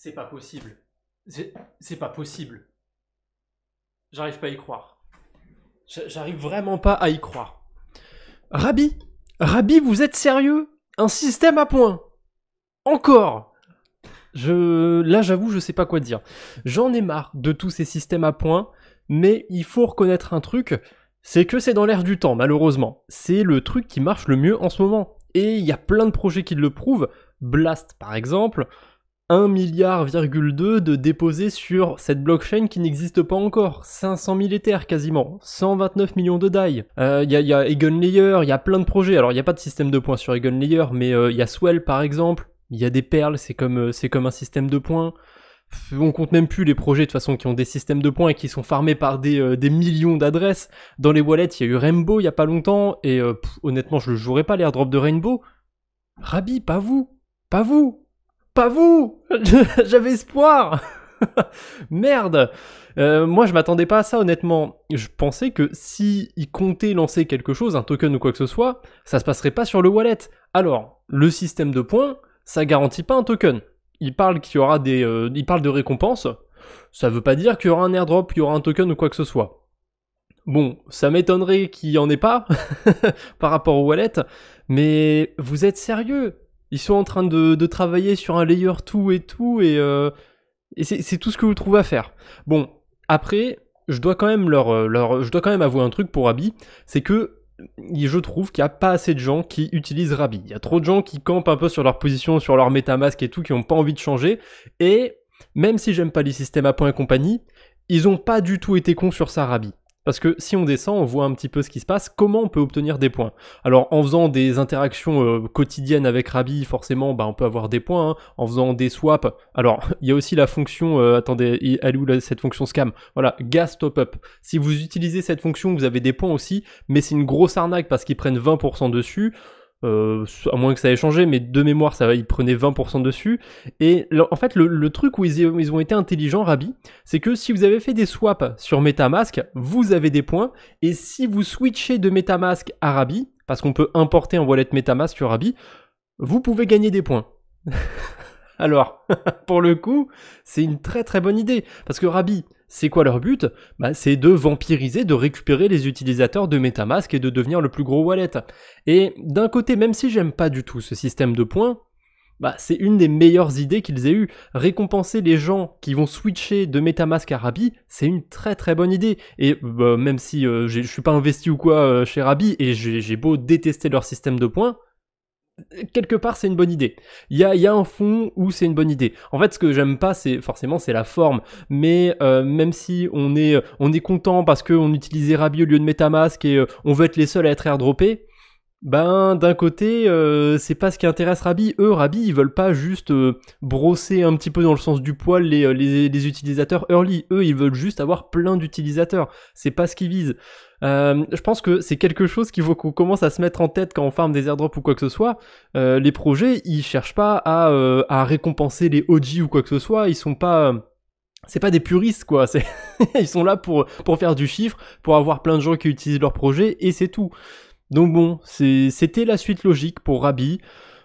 C'est pas possible. C'est pas possible. J'arrive pas à y croire. J'arrive vraiment pas à y croire. Rabi, vous êtes sérieux? Un système à points? Encore? Là, j'avoue, je sais pas quoi dire. J'en ai marre de tous ces systèmes à points, mais il faut reconnaître un truc, c'est que c'est dans l'air du temps, malheureusement. C'est le truc qui marche le mieux en ce moment. Et il y a plein de projets qui le prouvent. Blast, par exemple, 1,2 milliard de déposés sur cette blockchain qui n'existe pas encore. 500 000 Ethers quasiment. 129 millions de DAI. Il y a Eigenlayer, il y a plein de projets. Alors, il n'y a pas de système de points sur Eigenlayer, mais il y a Swell, par exemple. Il y a des perles, c'est comme un système de points. On compte même plus les projets de toute façon qui ont des systèmes de points et qui sont farmés par des millions d'adresses. Dans les wallets, il y a eu Rainbow il y a pas longtemps et honnêtement, je ne jouerai pas l'airdrop de Rainbow. Rabi, pas vous, pas vous, pas vous. J'avais espoir. Merde. Moi, je m'attendais pas à ça honnêtement. Je pensais que si ils comptaient lancer quelque chose, un token ou quoi que ce soit, ça se passerait pas sur le wallet. Alors, le système de points, ça garantit pas un token. Il parle qu'il y aura il parle de récompenses. Ça veut pas dire qu'il y aura un airdrop, qu'il y aura un token ou quoi que ce soit. Bon, ça m'étonnerait qu'il y en ait pas par rapport au wallet, mais vous êtes sérieux? Ils sont en train de travailler sur un layer 2 et tout, et c'est tout ce que vous trouvez à faire. Bon, après, je dois quand même je dois quand même avouer un truc pour Rabi, c'est que je trouve qu'il n'y a pas assez de gens qui utilisent Rabi. Il y a trop de gens qui campent un peu sur leur position, sur leur MetaMask et tout, qui n'ont pas envie de changer. Et même si j'aime pas les systèmes à points et compagnie, ils n'ont pas du tout été cons sur ça Rabi. Parce que si on descend, on voit un petit peu ce qui se passe, comment on peut obtenir des points. Alors en faisant des interactions quotidiennes avec Rabi, forcément, on peut avoir des points, hein. En faisant des swaps, alors il y a aussi la fonction, attendez, elle est où cette fonction scam? Voilà, gas top-up. Si vous utilisez cette fonction, vous avez des points aussi, mais c'est une grosse arnaque parce qu'ils prennent 20% dessus. À moins que ça ait changé, mais de mémoire, ils prenaient 20% dessus. Et en fait, le truc où ils ont été intelligents, Rabi, c'est que si vous avez fait des swaps sur MetaMask, vous avez des points. Et si vous switchez de MetaMask à Rabi, parce qu'on peut importer un wallet MetaMask sur Rabi, vous pouvez gagner des points. Alors, pour le coup, c'est une très très bonne idée. Parce que Rabi, c'est quoi leur but? C'est de vampiriser, de récupérer les utilisateurs de MetaMask et de devenir le plus gros wallet. Et d'un côté, même si j'aime pas du tout ce système de points, c'est une des meilleures idées qu'ils aient eues. Récompenser les gens qui vont switcher de MetaMask à Rabi, c'est une très très bonne idée. Et même si je suis pas investi ou quoi chez Rabi, et j'ai beau détester leur système de points, quelque part c'est une bonne idée. Il y a un fond où c'est une bonne idée. En fait, ce que j'aime pas, c'est la forme. Mais même si on est content parce qu'on utilisait Rabi au lieu de MetaMask et on veut être les seuls à être airdroppés, d'un côté, c'est pas ce qui intéresse Rabi. Eux, Rabi, ils veulent pas juste brosser un petit peu dans le sens du poil les utilisateurs early. Eux, ils veulent juste avoir plein d'utilisateurs. C'est pas ce qu'ils visent. Je pense que c'est quelque chose qu'il faut qu'on commence à se mettre en tête quand on farme des airdrops ou quoi que ce soit. Les projets, ils cherchent pas à récompenser les OG ou quoi que ce soit. Ils sont pas... c'est pas des puristes quoi, ils sont là pour faire du chiffre, pour avoir plein de gens qui utilisent leur projet et c'est tout. Donc bon, c'était la suite logique pour Rabi.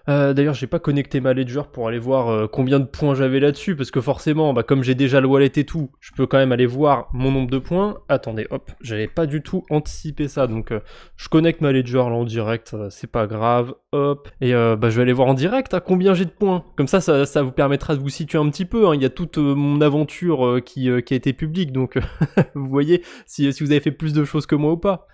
D'ailleurs, j'ai pas connecté ma ledger pour aller voir combien de points j'avais là-dessus, parce que forcément, comme j'ai déjà le wallet et tout, je peux quand même aller voir mon nombre de points. Attendez, hop, j'avais pas du tout anticipé ça, donc je connecte ma ledger là en direct, c'est pas grave, hop. Et je vais aller voir en direct combien j'ai de points. Comme ça vous permettra de vous situer un petit peu, hein. Il y a toute mon aventure qui a été publique, donc vous voyez si vous avez fait plus de choses que moi ou pas.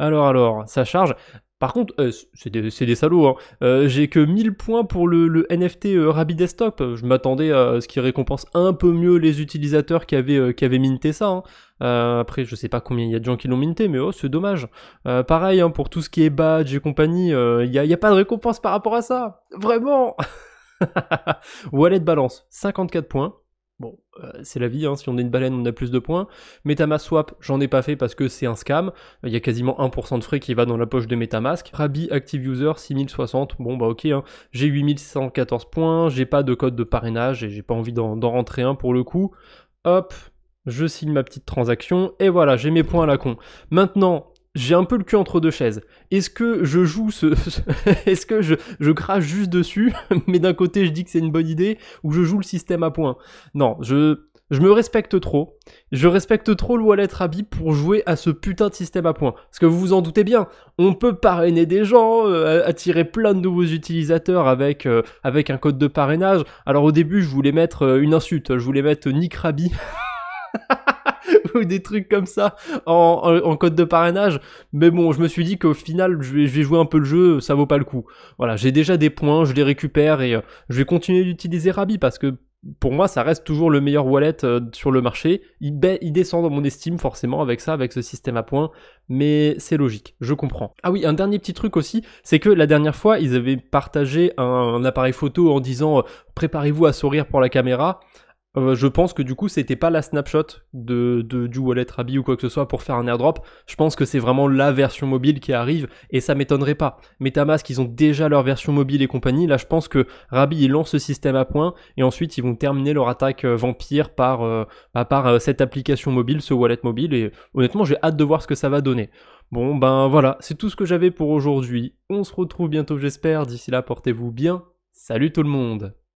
Alors, ça charge. Par contre, c'est des salauds, hein. J'ai que 1000 points pour le NFT Rabi Desktop. Je m'attendais à ce qui récompense un peu mieux les utilisateurs qui avaient minté ça, hein. Après, je sais pas combien il y a de gens qui l'ont minté, mais c'est dommage. Pareil, hein, pour tout ce qui est badge et compagnie, il y a pas de récompense par rapport à ça. Vraiment. Wallet balance, 54 points. Bon, c'est la vie, hein, si on est une baleine, on a plus de points. MetaMask Swap, j'en ai pas fait parce que c'est un scam. Il y a quasiment 1% de frais qui va dans la poche de MetaMask. Rabi Active User, 6060, bon ok, hein. J'ai 8614 points, j'ai pas de code de parrainage et j'ai pas envie d'en rentrer un pour le coup. Hop, je signe ma petite transaction et voilà, j'ai mes points à la con. Maintenant, j'ai un peu le cul entre deux chaises. Est-ce que je joue est-ce que je crache juste dessus, mais d'un côté je dis que c'est une bonne idée, ou je joue le système à points? Non, je me respecte trop. Je respecte trop le wallet Rabbi pour jouer à ce putain de système à points. Parce que vous vous en doutez bien, on peut parrainer des gens, attirer plein de nouveaux utilisateurs avec un code de parrainage. Alors au début, je voulais mettre une insulte, je voulais mettre Nick Rabbi. Ou des trucs comme ça en code de parrainage, mais bon, je me suis dit qu'au final je vais jouer un peu le jeu, ça vaut pas le coup. Voilà, j'ai déjà des points, je les récupère et je vais continuer d'utiliser Rabbi parce que pour moi ça reste toujours le meilleur wallet sur le marché. Il descend dans mon estime forcément avec ça, avec ce système à points, mais c'est logique, je comprends. Ah oui, un dernier petit truc aussi, c'est que la dernière fois ils avaient partagé un appareil photo en disant préparez-vous à sourire pour la caméra. Je pense que du coup c'était pas la snapshot du wallet Rabbi ou quoi que ce soit pour faire un airdrop. Je pense que c'est vraiment la version mobile qui arrive et ça m'étonnerait pas. MetaMask ils ont déjà leur version mobile et compagnie. Là je pense que Rabbi ils lancent ce système à points et ensuite ils vont terminer leur attaque vampire par cette application mobile, ce wallet mobile, et honnêtement j'ai hâte de voir ce que ça va donner. Bon ben voilà, c'est tout ce que j'avais pour aujourd'hui. On se retrouve bientôt j'espère. D'ici là portez-vous bien. Salut tout le monde.